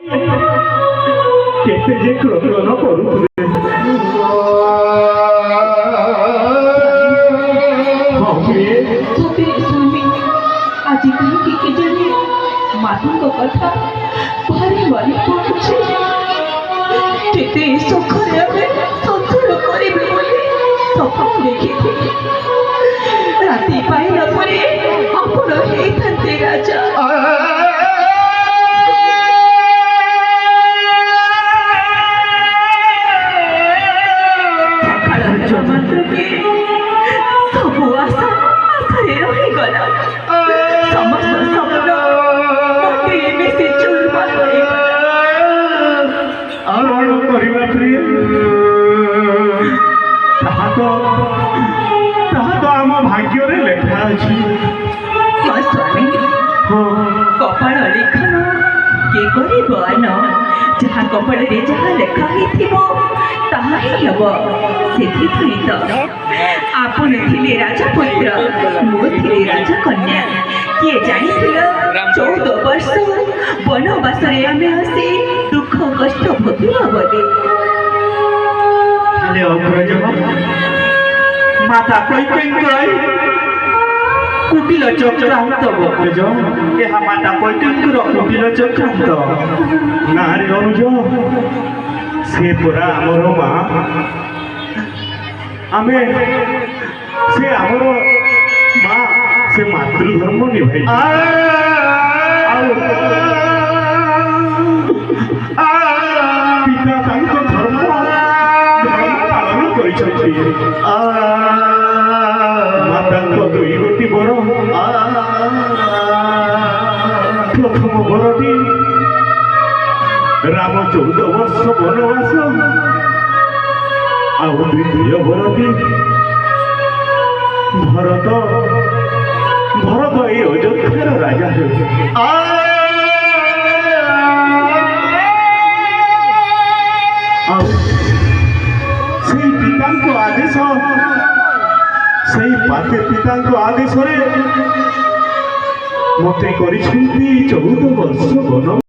केते जे क्रदन करुले आज कहीं जाने माधुक कथा भारी मन पड़ुचे केते सुखरे आमे संसार करिबे बोली सपन देखि राति पाइला परे आपण हेइथान्ते राजा सबू आशा आशारे रहीगला समस्त सपन मते मिसी चूरमा आम भाग्य लेखा अच्छी स्वामी कपाल लिखन किए कर जहाँ कपाल जहाँ लेखाई ताहा ही हम से तो आपण थे राजपुत्र मुझे राजकन्या किए जानी 14 वर्ष वनवास आम आसी दुख कष्ट भोगिबा बोले माता कैकेयी कुटिल चक्रांत बकज यह माता कैकेयीर कुटिल चक्रांत नारी अनुज से पूरा आमर माँ आमे से आमर माँ से मातृधर्म निभाई पिता धर्म पालन कर माता दुई गोटी बर प्रथम बरटी राम 14 वर्ष वनवास आउ द्वितीय बरटी भरत भरत ये अयोध्यार राजा पिता आदेश से पाते पिता आदेश मत कर 14 वर्ष वन